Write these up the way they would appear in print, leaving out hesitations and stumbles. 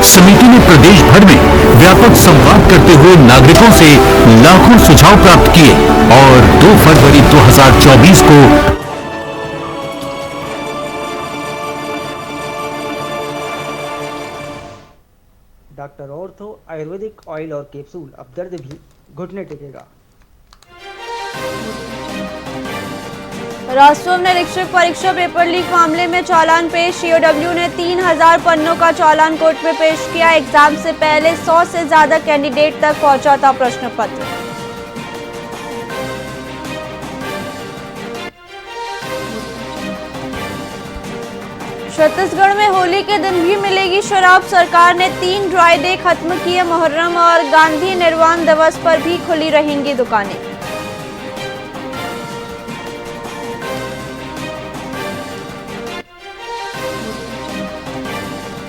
समिति ने प्रदेश भर में व्यापक संवाद करते हुए नागरिकों से लाखों सुझाव प्राप्त किए और 2 फरवरी 2024 को डॉक्टर ऑर्थो आयुर्वेदिक ऑयल और कैप्सूल, अब दर्द भी घुटने टेकेगा। राष्ट्रीय निरीक्षक परीक्षा पेपर लीक मामले में चालान पेश। ईओडब्ल्यू ने 3000 पन्नों का चालान कोर्ट में पेश किया। एग्जाम से पहले 100 से ज्यादा कैंडिडेट तक पहुंचा था प्रश्न पत्र। छत्तीसगढ़ में होली के दिन भी मिलेगी शराब। सरकार ने 3 ड्राई डे खत्म किए। मुहर्रम और गांधी निर्वाण दिवस पर भी खुली रहेंगी दुकानें।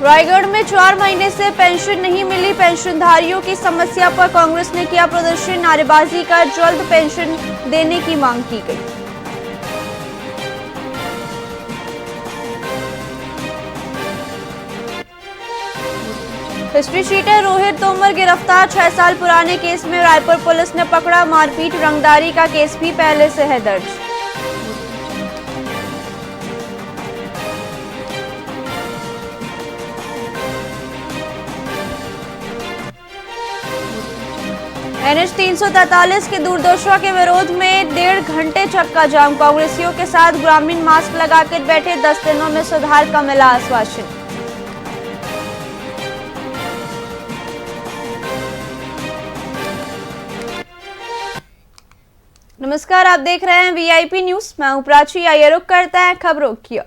रायगढ़ में 4 महीने से पेंशन नहीं मिली। पेंशनधारियों की समस्या पर कांग्रेस ने किया प्रदर्शन। नारेबाजी कर जल्द पेंशन देने की मांग की गई। हिस्ट्री शीटर रोहित तोमर गिरफ्तार। 6 साल पुराने केस में रायपुर पुलिस ने पकड़ा। मारपीट रंगदारी का केस भी पहले से है दर्ज। NH 343 की दुर्दशा के विरोध में 1.5 घंटे चक्का जाम। कांग्रेसियों के साथ ग्रामीण मास्क लगाकर बैठे। 10 दिनों में सुधार का मिला आश्वासन। नमस्कार, आप देख रहे हैं वीआईपी न्यूज। मैं हूं प्राची। आइए रुक करता है खबरों की।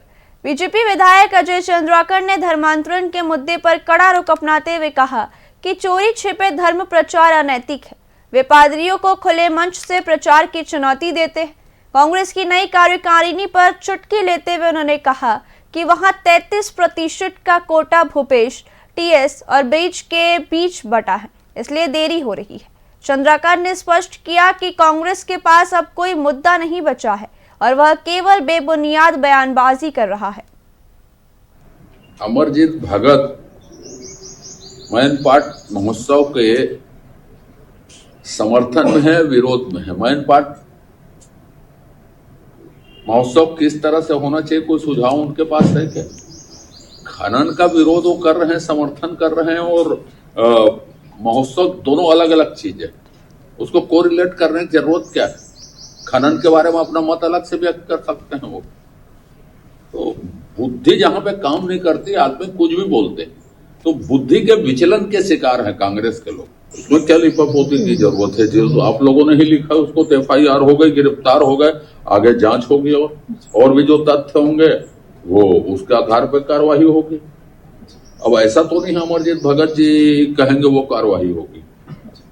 बीजेपी विधायक अजय चंद्राकर ने धर्मांतरण के मुद्दे पर कड़ा रुख अपनाते हुए कहा कि चोरी छिपे धर्म प्रचार अनैतिक है। वे पादरियों को खुले मंच से प्रचार की चुनौती देते हैं। कांग्रेस की नई कार्यकारिणी पर चुटकी लेते हुए उन्होंने कहा कि वहां 33% का कोटा भूपेश, टीएस और बीज के बीच बटा है, इसलिए देरी हो रही है। चंद्राकर ने स्पष्ट किया कि कांग्रेस के पास अब कोई मुद्दा नहीं बचा है और वह केवल बेबुनियाद बयानबाजी कर रहा है। अमरजीत भगत मैन पाट महोत्सव के समर्थन में है, विरोध में है। मैन पाट महोत्सव किस तरह से होना चाहिए, कोई सुझाव उनके पास है क्या? खनन का विरोध वो कर रहे हैं, समर्थन कर रहे हैं, और महोत्सव दोनों अलग अलग चीज है। उसको कोरिलेट करने की जरूरत क्या है? खनन के बारे में अपना मत अलग से व्यक्त कर सकते हैं वो। तो बुद्धि जहां पे काम नहीं करती, आदमी कुछ भी बोलते। तो बुद्धि के विचलन के शिकार है कांग्रेस के लोग। उसमें क्या लिपापोती की जरूरत है? जो आप लोगों ने ही लिखा है उसको तो FIR हो गई, गिरफ्तार हो गए, आगे जांच होगी और भी जो तथ्य होंगे वो उसके आधार पर कार्रवाई होगी। अब ऐसा तो नहीं अमरजीत भगत जी कहेंगे वो कार्रवाई होगी।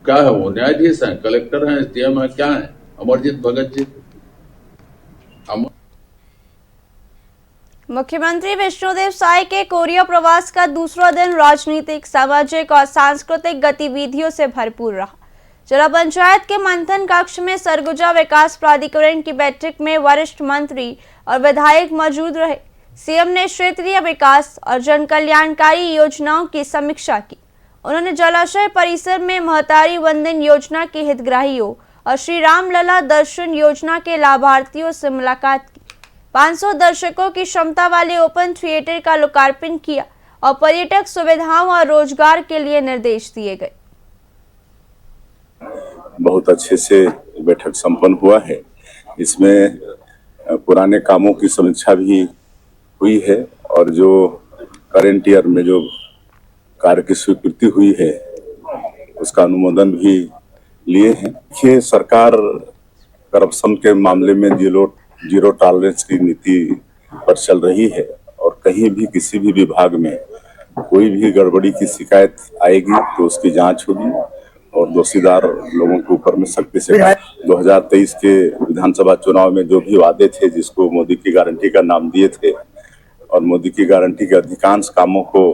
क्या है वो? न्यायाधीश हैं, कलेक्टर हैं, SDM है, क्या है अमरजीत भगत जी? मुख्यमंत्री विष्णुदेव साय के कोरिया प्रवास का दूसरा दिन राजनीतिक, सामाजिक और सांस्कृतिक गतिविधियों से भरपूर रहा। जिला पंचायत के मंथन कक्ष में सरगुजा विकास प्राधिकरण की बैठक में वरिष्ठ मंत्री और विधायक मौजूद रहे। सीएम ने क्षेत्रीय विकास और जन कल्याणकारी योजनाओं की समीक्षा की। उन्होंने जलाशय परिसर में महतारी वंदन योजना के हितग्राहियों और श्री राम लला दर्शन योजना के लाभार्थियों से मुलाकात की। 500 दर्शकों की क्षमता वाले ओपन थिएटर का लोकार्पण किया और पर्यटक सुविधाओं और रोजगार के लिए निर्देश दिए गए। बहुत अच्छे से बैठक संपन्न हुआ है। इसमें पुराने कामों की समीक्षा भी हुई है और जो करेंट ईयर में जो कार्य की स्वीकृति हुई है उसका अनुमोदन भी लिए हैं। देखिए, सरकार करप्शन के मामले में जीरो टॉलरेंस की नीति पर चल रही है और कहीं भी किसी भी विभाग में कोई भी गड़बड़ी की शिकायत आएगी तो उसकी जांच होगी और दोषीदार लोगों के ऊपर में सख्ती से 2023 के विधानसभा चुनाव में जो भी वादे थे, जिसको मोदी की गारंटी का नाम दिए थे, और मोदी की गारंटी के अधिकांश कामों को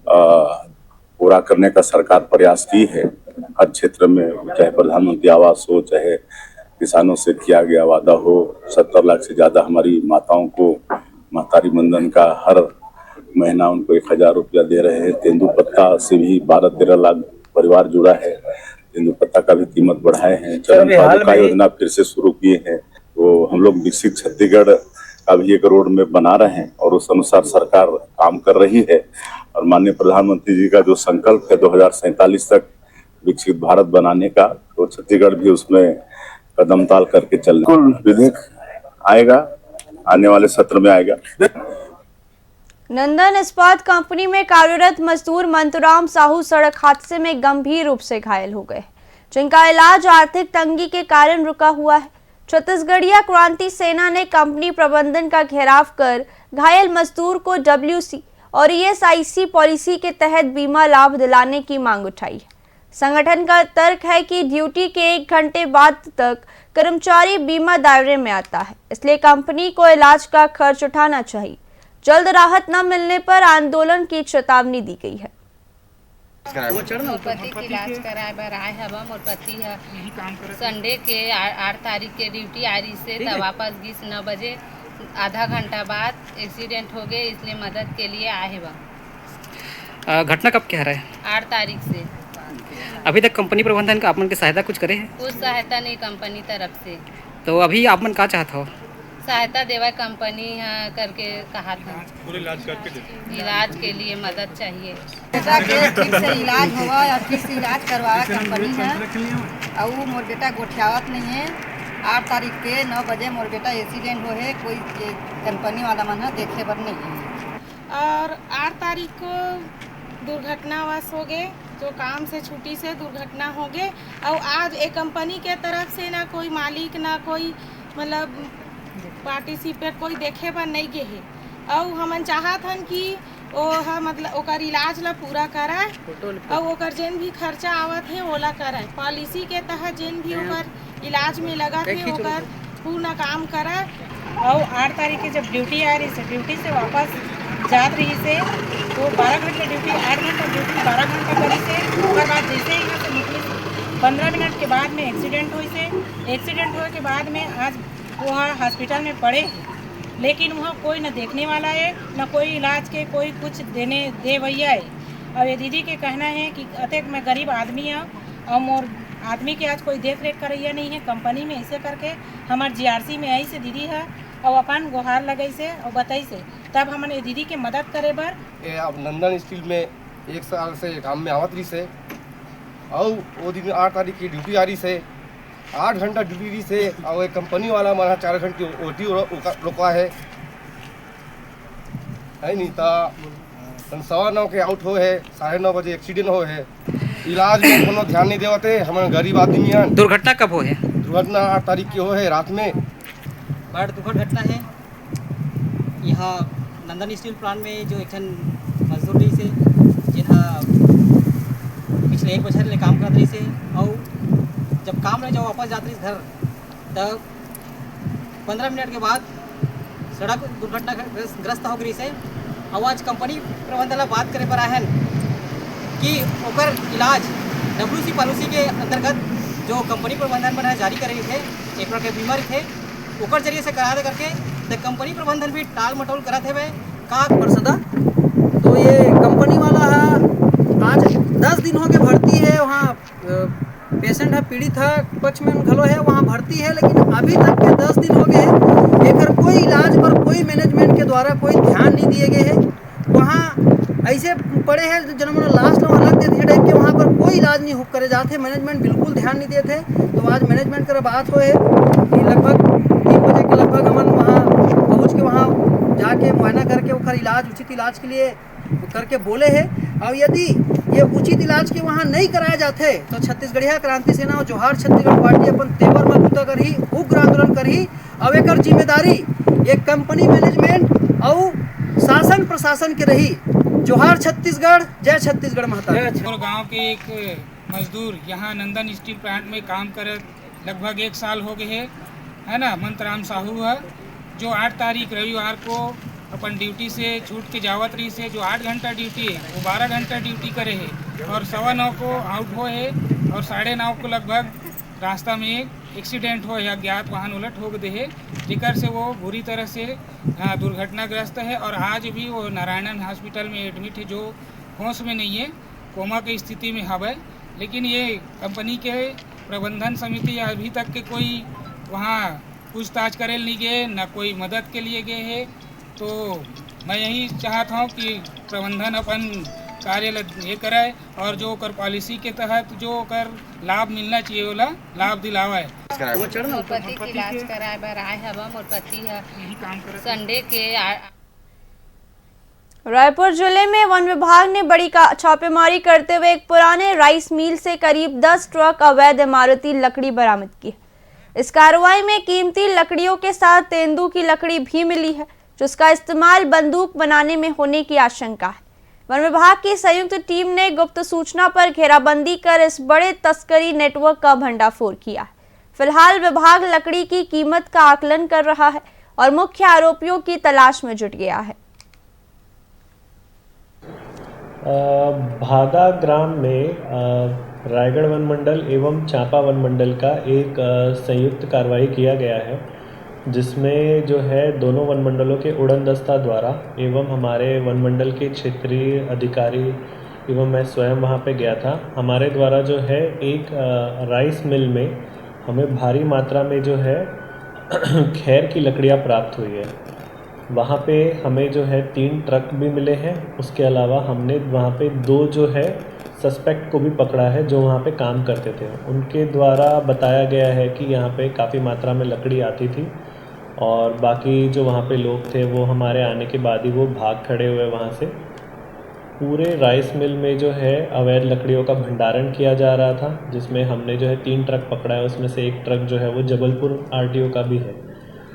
पूरा करने का सरकार प्रयास की है। हर क्षेत्र में, चाहे प्रधानमंत्री आवास हो, चाहे किसानों से किया गया वादा हो, 70 लाख से ज्यादा हमारी माताओं को महतारी वंदन का हर महीना उनको 1000 रुपया दे रहे हैं। तेंदुपत्ता से भी 12-13 लाख परिवार जुड़ा है। तेंदुपत्ता का भी कीमत बढ़ाए हैं। चरण पादुका योजना फिर से शुरू किए हैं। तो हम लोग विकसित छत्तीसगढ़ का भी एक रोड मैप बना रहे हैं और उस अनुसार सरकार काम कर रही है। और माननीय प्रधानमंत्री जी का जो संकल्प है 2047 तक विकसित भारत बनाने का, तो छत्तीसगढ़ भी उसमें कदम ताल करके चल रहा है। विधेयक आएगा, आने वाले सत्र में आएगा। नंदन इस्पात कंपनी में कार्यरत मजदूर मंतूराम साहू सड़क हादसे में गंभीर रूप से घायल हो गए, जिनका इलाज आर्थिक तंगी के कारण रुका हुआ है। छत्तीसगढ़िया क्रांति सेना ने कंपनी प्रबंधन का घेराव कर घायल मजदूर को WC और ESIC पॉलिसी के तहत बीमा लाभ दिलाने की मांग उठाई है। संगठन का तर्क है कि ड्यूटी के 1 घंटे बाद तक कर्मचारी बीमा दायरे में आता है, इसलिए कंपनी को इलाज का खर्च उठाना चाहिए। जल्द राहत न मिलने पर आंदोलन की चेतावनी दी गई है। मोर पति के इलाज कराए बर आए हव। मोर पति है संडे के 8 तारीख के ड्यूटी आ रही से तब वापस गिस 9 बजे आधा घंटा बाद एक्सीडेंट हो गए, इसलिए मदद के लिए आए हव। घटना कब कह रहा है? 8 तारीख से। अभी तक कंपनी प्रबंधन का आपमन के सहायता कुछ करे है? कुछ सहायता नहीं कंपनी तरफ से। तो अभी आपमन का चाहत हो? सहायता देवा कंपनी करके कहा था। इलाज के लिए मदद चाहिए। बेटा के ठीक से इलाज हुआ और ठीक से इलाज करवावा कंपनी है। और मोर बेटा गोठियावत नहीं है। 8 तारीख के 9 बजे मोर बेटा एक्सीडेंट हो है, कोई कंपनी वाला मन है देखे पर नहीं है। और 8 तारीख को दुर्घटनावश हो गए, जो काम से छुट्टी से दुर्घटना हो गए। और आज एक कंपनी के तरफ से ना कोई मालिक ना कोई मतलब पार्टिसिपेट कोई देखे पर नहीं गए है। और हमन चाहत हन कि वो मतलब ओकर इलाज ला पूरा कराए और ओकर जेन भी खर्चा आवत है ओला कराए। पॉलिसी के तहत जेन भी ओकर इलाज में लगा थे ओकर पूर्ण काम कराए। और 8 तारीख की जब ड्यूटी आ रही से ड्यूटी से वापस जात रही से तो 12 घंटे ड्यूटी 8 घंटा ड्यूटी 12 घंटा करी से उसके बाद जैसे ही यहाँ से निकली 15 मिनट के बाद में एक्सीडेंट हुई से। एक्सीडेंट होने के बाद में आज वहाँ हॉस्पिटल में पड़े, लेकिन वहाँ कोई न देखने वाला है न कोई इलाज के कोई कुछ दे भैया है। और ये दीदी के कहना है कि अतः मैं गरीब आदमी हूँ और मोर आदमी के आज कोई देख रेख करैया नहीं है कंपनी में, ऐसे करके हमारे GRC में आई से दीदी है और अपन गुहार लगई से और बताई से तब हमने दीदी के मदद करे बर। अब नंदन स्टील में 1 साल से काम में आवत रही से और वो दिन 8 तारीख की ड्यूटी आ रही से 8 घंटा ड्यूटी रही से और एक कंपनी वाला हमारा 4 घंटे OT रोका है नहीं तो 9:15 के आउट हो है, 9:30 बजे एक्सीडेंट हो है। इलाज में कोनो ध्यान नहीं देवते, हमारे गरीब आदमी हैं। दुर्घटना कब हो है? दुर्घटना 8 तारीख की हो है रात में। बड़ दुखद घटना है। यहाँ नंदन स्टील प्लांट में जो एक मजदूर रही से जिन्हा पिछले 1 बछर ले काम कर रही से और जब काम में जब वापस जाती रही घर तब 15 मिनट के बाद सड़क दुर्घटना ग्रस्त हो गई से। और आज कंपनी प्रबंधन ला बात करे पर आहन कि ओकर इलाज WC पॉलिसी के अंतर्गत जो कंपनी प्रबंधन बना जारी करे थे एक प्रकार के बीमारी थे ओकर जरिए से करा दे करके तो कंपनी प्रबंधन भी टाल मटोल करत है का परसदा। तो ये कंपनी वाला है आज 10 दिन हो गए भर्ती है, वहाँ पेशेंट है पीड़ित है पक्ष में घलो है वहाँ भर्ती है, लेकिन अभी तक के 10 दिन हो गए हैं एक कोई इलाज पर कोई मैनेजमेंट के द्वारा कोई ध्यान नहीं दिए गए हैं। वहाँ ऐसे पड़े हैं जनमन लास्ट अलग देते टाइप के, वहाँ पर कोई इलाज नहीं करे जाते, मैनेजमेंट बिल्कुल ध्यान नहीं देते। तो आज मैनेजमेंट कर बात हो है कि लगभग 3 बजे के लगभग हम वहाँ पहुँच के वहाँ जाके मुआयना करके उखर इलाज उचित इलाज के लिए करके बोले हैं। और यदि ये उचित इलाज के वहाँ नहीं कराया जाते तो छत्तीसगढ़िया क्रांति सेना और जोहार छत्तीसगढ़ पार्टी अपन तेवर मजबूता कर ही उग्र आंदोलन कर ही और एक जिम्मेदारी एक कंपनी मैनेजमेंट और शासन प्रशासन के रही। जोहार छत्तीसगढ़, जय छत्तीसगढ़ माता। गांव के एक मजदूर यहाँ नंदन स्टील प्लांट में काम करे लगभग 1 साल हो गए है ना, मंतराम साहू है जो 8 तारीख रविवार को अपन ड्यूटी से छूट के जावत रही से जो 8 घंटा ड्यूटी है वो 12 घंटा ड्यूटी करे है और 9:15 को आउट हो है और 9:30 को लगभग रास्ता में एक एक्सीडेंट हो या ज्ञात वाहन उलट हो गए है, जेकर से वो बुरी तरह से दुर्घटनाग्रस्त है और आज भी वो नारायणन हॉस्पिटल में एडमिट है, जो होश में नहीं है, कोमा की स्थिति में हवे। लेकिन ये कंपनी के प्रबंधन समिति अभी तक के कोई वहाँ पूछताछ करे नहीं गए, न कोई मदद के लिए गए है। तो मैं यही चाहता हूँ कि प्रबंधन अपन कार्य ये करे और जो कर पॉलिसी के तहत जो कर लाभ मिलना चाहिए वाला लाभ दिलावा है। मोर पति के इलाज कराए बर आए हवा। मोर पति है संडे के रायपुर जिले में वन विभाग ने बड़ी छापेमारी करते हुए एक पुराने राइस मिल से करीब 10 ट्रक अवैध इमारती लकड़ी बरामद की। इस कार्रवाई में कीमती लकड़ियों के साथ तेंदू की लकड़ी भी मिली है, जिसका इस्तेमाल बंदूक बनाने में होने की आशंका है। वन विभाग की संयुक्त टीम ने गुप्त सूचना पर घेराबंदी कर इस बड़े तस्करी नेटवर्क का भंडाफोड़ किया है। फिलहाल विभाग लकड़ी की कीमत का आकलन कर रहा है और मुख्य आरोपियों की तलाश में जुट गया है। भागा ग्राम में रायगढ़ वन मंडल एवं चांपा वन मंडल का एक संयुक्त कार्रवाई किया गया है, जिसमें जो है दोनों वन मंडलों के उड़न दस्ता द्वारा एवं हमारे वन मंडल के क्षेत्रीय अधिकारी एवं मैं स्वयं वहां पे गया था। हमारे द्वारा जो है एक राइस मिल में हमें भारी मात्रा में जो है खैर की लकड़ियां प्राप्त हुई है। वहाँ पे हमें जो है 3 ट्रक भी मिले हैं। उसके अलावा हमने वहाँ पे 2 जो है सस्पेक्ट को भी पकड़ा है, जो वहाँ पे काम करते थे। उनके द्वारा बताया गया है कि यहाँ पे काफ़ी मात्रा में लकड़ी आती थी और बाकी जो वहाँ पे लोग थे वो हमारे आने के बाद ही वो भाग खड़े हुए वहाँ से। पूरे राइस मिल में जो है अवैध लकड़ियों का भंडारण किया जा रहा था, जिसमें हमने जो है 3 ट्रक पकड़ा है। उसमें से एक ट्रक जो है वो जबलपुर RTO का भी है।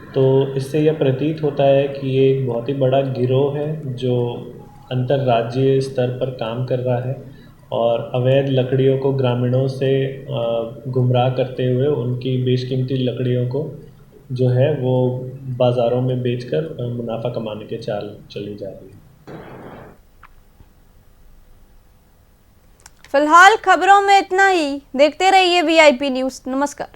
तो इससे यह प्रतीत होता है कि ये एक बहुत ही बड़ा गिरोह है जो अंतर्राज्यीय स्तर पर काम कर रहा है और अवैध लकड़ियों को ग्रामीणों से गुमराह करते हुए उनकी बेशकीमती लकड़ियों को जो है वो बाज़ारों में बेचकर मुनाफा कमाने के चाल चली जा रही है। फिलहाल खबरों में इतना ही। देखते रहिए VIP न्यूज़। नमस्कार।